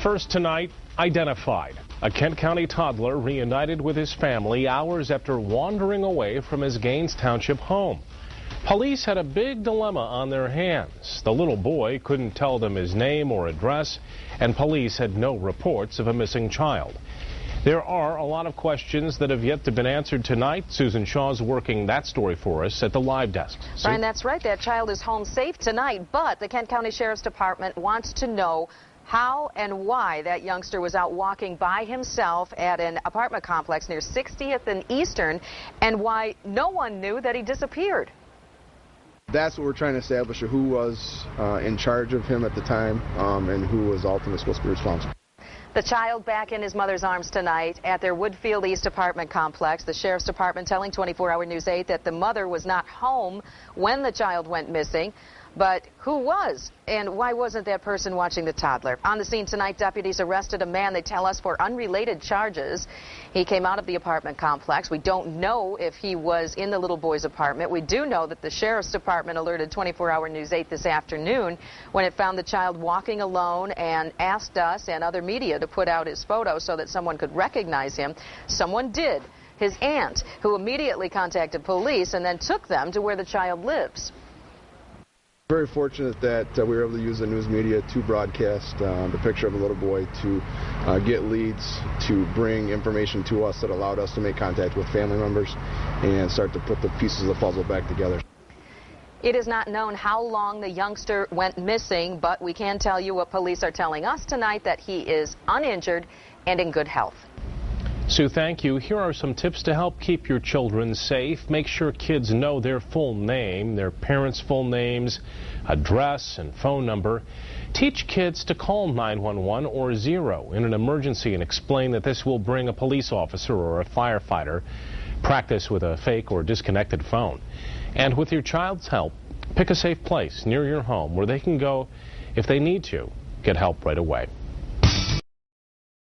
First tonight, identified. A Kent County toddler reunited with his family hours after wandering away from his Gaines Township home. Police had a big dilemma on their hands. The little boy couldn't tell them his name or address, and police had no reports of a missing child. There are a lot of questions that have yet to be answered tonight. Susan Shaw's working that story for us at the live desk. Brian, that's right. That child is home safe tonight, but the Kent County Sheriff's Department wants to know how and why that youngster was out walking by himself at an apartment complex near 60th and Eastern, and why no one knew that he disappeared. That's what we're trying to establish, who was in charge of him at the time and who was ultimately supposed to be responsible. The child back in his mother's arms tonight at their Woodfield East apartment complex. The Sheriff's Department telling 24-Hour News 8 that the mother was not home when the child went missing. But who was, and why wasn't that person watching the toddler? On the scene tonight, deputies arrested a man, they tell us, for unrelated charges. He came out of the apartment complex. We don't know if he was in the little boy's apartment. We do know that the Sheriff's Department alerted 24-Hour News 8 this afternoon when it found the child walking alone and asked us and other media to put out his photo so that someone could recognize him. Someone did. His aunt, who immediately contacted police and then took them to where the child lives. Very fortunate that we were able to use the news media to broadcast the picture of a little boy, to get leads, to bring information to us that allowed us to make contact with family members and start to put the pieces of the puzzle back together. It is not known how long the youngster went missing, but we can tell you what police are telling us tonight, that he is uninjured and in good health. Sue, thank you. Here are some tips to help keep your children safe. Make sure kids know their full name, their parents' full names, address, and phone number. Teach kids to call 911 or 0 in an emergency and explain that this will bring a police officer or a firefighter. Practice with a fake or disconnected phone. And with your child's help, pick a safe place near your home where they can go if they need to get help right away.